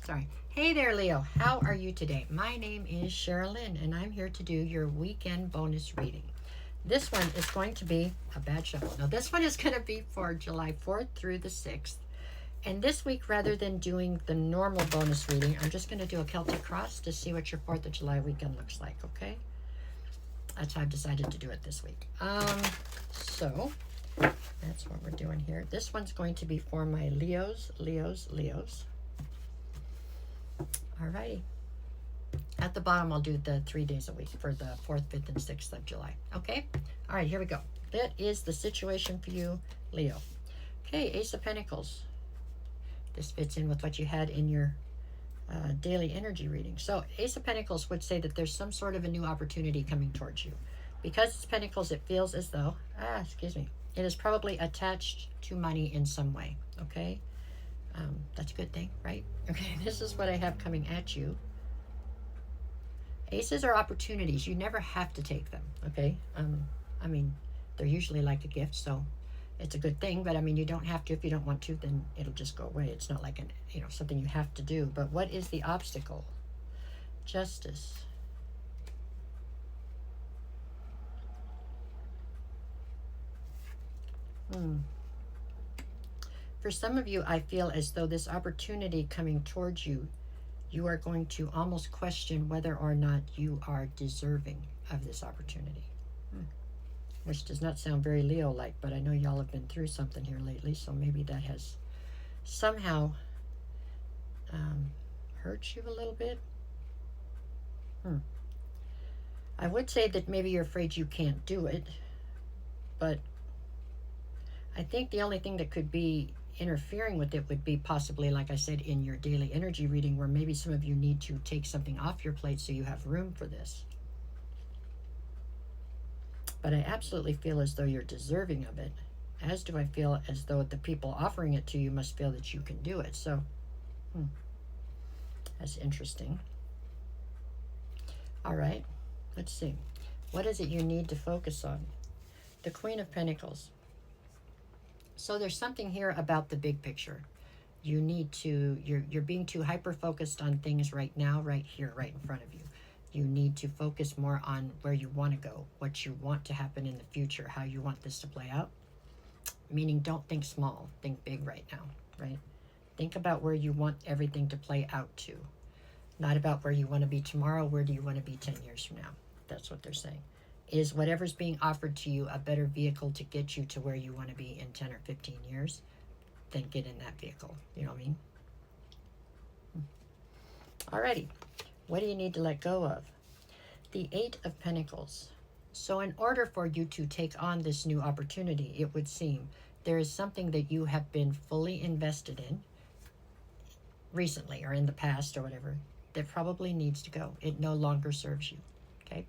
Sorry. Hey there, Leo. How are you today? My name is Sherilyn, and I'm here to do your weekend bonus reading. This one is going to be a bad shuffle. Now, this one is going to be for July 4th through the 6th. And this week, rather than doing the normal bonus reading, I'm just going to do a Celtic cross to see what your 4th of July weekend looks like, okay? That's how I've decided to do it this week. So that's what we're doing here. This one's going to be for my Leos. Alrighty. At the bottom, I'll do the 3 days a week for the 4th, 5th, and 6th of July. Okay? All right, here we go. That is the situation for you, Leo. Okay, Ace of Pentacles. This fits in with what you had in your daily energy reading. So Ace of Pentacles would say that there's some sort of a new opportunity coming towards you. Because it's Pentacles, it feels as though, it is probably attached to money in some way, okay? That's a good thing, right? Okay, this is what I have coming at you. Aces are opportunities. You never have to take them, okay? I mean, they're usually like a gift, so it's a good thing, but I mean, you don't have to. If you don't want to, then it'll just go away. It's not like something you have to do. But what is the obstacle? Justice. For some of you, I feel as though this opportunity coming towards you, you are going to almost question whether or not you are deserving of this opportunity. Which does not sound very Leo-like, but I know y'all have been through something here lately, so maybe that has somehow hurt you a little bit. I would say that maybe you're afraid you can't do it, but I think the only thing that could be interfering with it would be possibly, like I said, in your daily energy reading, where maybe some of you need to take something off your plate so you have room for this. But I absolutely feel as though you're deserving of it, as do I feel as though the people offering it to you must feel that you can do it. So, that's interesting. All right, let's see. What is it you need to focus on? The Queen of Pentacles. So there's something here about the big picture. You need to, you're being too hyper-focused on things right now, right here, right in front of you. You need to focus more on where you want to go, what you want to happen in the future, how you want this to play out. Meaning, don't think small, think big right now, right? Think about where you want everything to play out to. Not about where you want to be tomorrow, where do you want to be 10 years from now? That's what they're saying. Is whatever's being offered to you a better vehicle to get you to where you want to be in 10 or 15 years? Then get in that vehicle. You know what I mean? Alrighty. What do you need to let go of? The Eight of Pentacles. So in order for you to take on this new opportunity, it would seem there is something that you have been fully invested in recently or in the past or whatever that probably needs to go. It no longer serves you. Okay?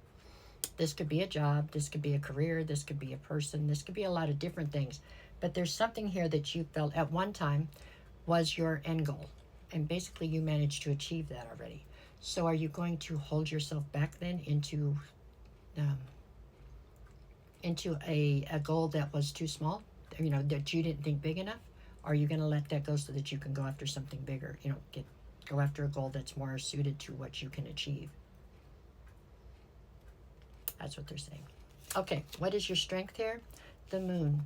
This could be a job, this could be a career, this could be a person, this could be a lot of different things. But there's something here that you felt at one time was your end goal. And basically you managed to achieve that already. So are you going to hold yourself back then into a goal that was too small? That you didn't think big enough? Or are you going to let that go so that you can go after something bigger? Go after a goal that's more suited to what you can achieve. That's what they're saying. Okay, what is your strength here? The Moon.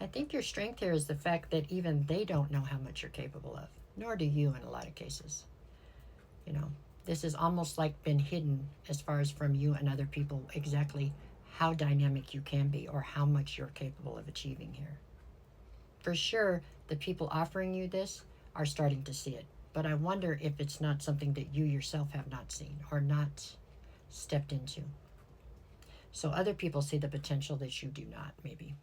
I think your strength here is the fact that even they don't know how much you're capable of, nor do you in a lot of cases. This has almost like been hidden as far as from you and other people exactly how dynamic you can be or how much you're capable of achieving here. For sure, the people offering you this are starting to see it, but I wonder if it's not something that you yourself have not seen or not stepped into. So other people see the potential that you do not, maybe.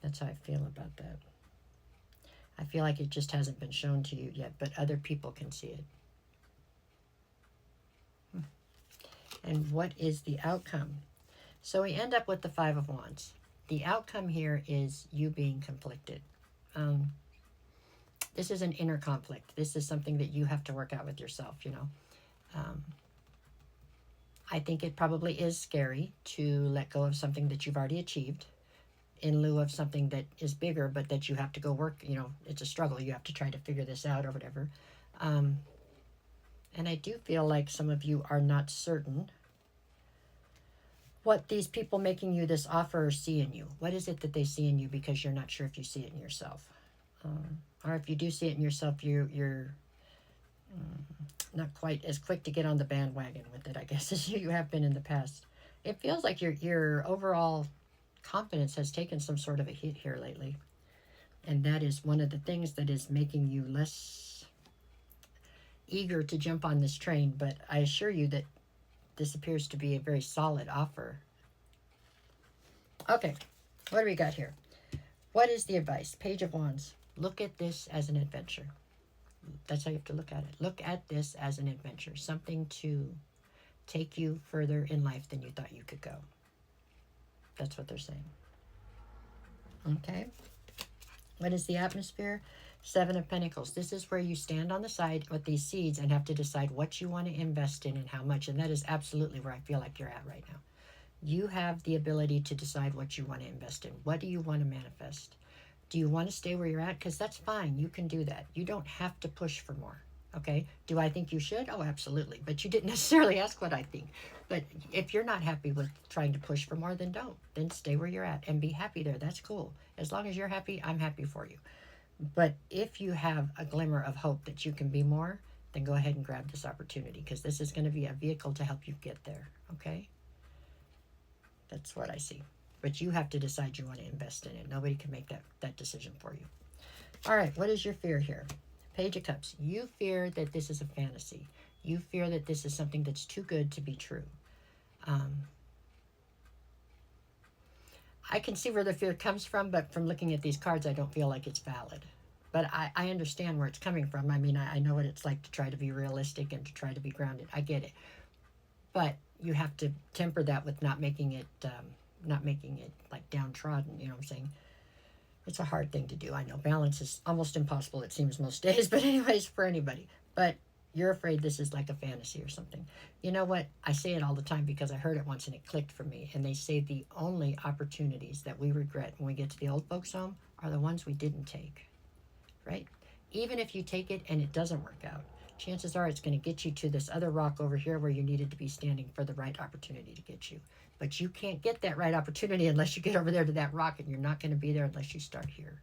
That's how I feel about that. I feel like it just hasn't been shown to you yet, but other people can see it. And what is the outcome? So we end up with the Five of Wands. The outcome here is you being conflicted. This is an inner conflict. This is something that you have to work out with yourself, I think it probably is scary to let go of something that you've already achieved. in lieu of something that is bigger, but that you have to go work. You know, it's a struggle. You have to try to figure this out or whatever. And I do feel like some of you are not certain what these people making you this offer see in you. What is it that they see in you, because you're not sure if you see it in yourself. Or if you do see it in yourself, you're not quite as quick to get on the bandwagon with it, I guess, as you have been in the past. It feels like your overall confidence has taken some sort of a hit here lately. And that is one of the things that is making you less eager to jump on this train. But I assure you that this appears to be a very solid offer. Okay, what do we got here? What is the advice? Page of Wands. Look at this as an adventure. That's how you have to look at it. Look at this as an adventure. Something to take you further in life than you thought you could go. That's what they're saying. Okay. What is the atmosphere? Seven of Pentacles. This is where you stand on the side with these seeds and have to decide what you want to invest in and how much. And that is absolutely where I feel like you're at right now. You have the ability to decide what you want to invest in. What do you want to manifest? Do you want to stay where you're at? Because that's fine. You can do that. You don't have to push for more. Okay? Do I think you should? Oh, absolutely. But you didn't necessarily ask what I think. But if you're not happy with trying to push for more, then don't. Then stay where you're at and be happy there. That's cool. As long as you're happy, I'm happy for you. But if you have a glimmer of hope that you can be more, then go ahead and grab this opportunity, because this is going to be a vehicle to help you get there. Okay? That's what I see. But you have to decide you want to invest in it. Nobody can make that decision for you. All right, what is your fear here? Page of Cups. You fear that this is a fantasy. You fear that this is something that's too good to be true. I can see where the fear comes from, but from looking at these cards, I don't feel like it's valid. But I understand where it's coming from. I mean, I know what it's like to try to be realistic and to try to be grounded. I get it. But you have to temper that with not making it like downtrodden, you know what I'm saying? It's a hard thing to do. I know balance is almost impossible, it seems, most days, but anyways, for anybody. But you're afraid this is like a fantasy or something. You know what? I say it all the time because I heard it once and it clicked for me. And they say the only opportunities that we regret when we get to the old folks' home are the ones we didn't take, right? Even if you take it and it doesn't work out, chances are it's going to get you to this other rock over here where you needed to be standing for the right opportunity to get you. But you can't get that right opportunity unless you get over there to that rock, and you're not going to be there unless you start here.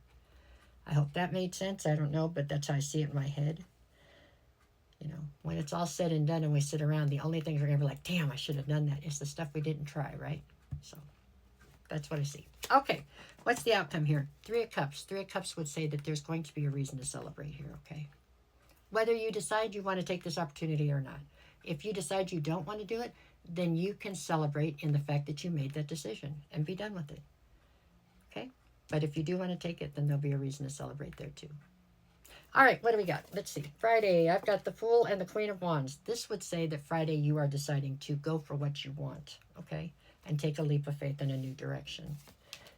I hope that made sense. I don't know, but that's how I see it in my head. You know, when it's all said and done and we sit around, the only things we're going to be like, damn, I should have done that, is the stuff we didn't try, right? So that's what I see. Okay, what's the outcome here? Three of Cups. Three of Cups would say that there's going to be a reason to celebrate here, okay? Whether you decide you want to take this opportunity or not. If you decide you don't want to do it, then you can celebrate in the fact that you made that decision and be done with it. Okay? But if you do want to take it, then there'll be a reason to celebrate there too. All right, what do we got? Let's see. Friday, I've got the Fool and the Queen of Wands. This would say that Friday you are deciding to go for what you want, okay? And take a leap of faith in a new direction.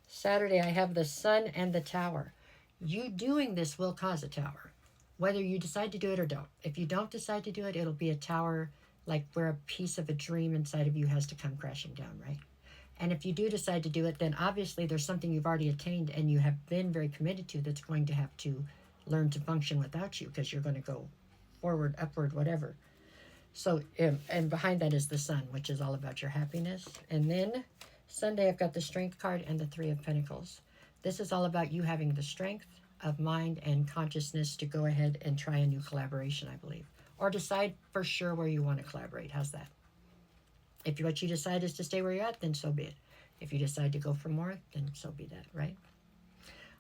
Saturday, I have the Sun and the Tower. You doing this will cause a tower, whether you decide to do it or don't. If you don't decide to do it, it'll be a tower like where a piece of a dream inside of you has to come crashing down, right? And if you do decide to do it, then obviously there's something you've already attained and you have been very committed to that's going to have to learn to function without you, because you're going to go forward, upward, whatever. So, and behind that is the Sun, which is all about your happiness. And then Sunday, I've got the Strength card and the Three of Pentacles. This is all about you having the strength of mind and consciousness to go ahead and try a new collaboration, I believe. Or decide for sure where you want to collaborate. How's that? If what you decide is to stay where you're at, then so be it. If you decide to go for more, then so be that, right?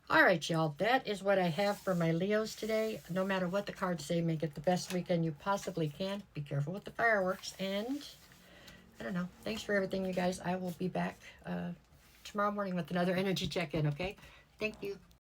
All right, y'all. That is what I have for my Leos today. No matter what the cards say, make it the best weekend you possibly can. Be careful with the fireworks. And, I don't know. Thanks for everything, you guys. I will be back tomorrow morning with another energy check-in, okay? Thank you.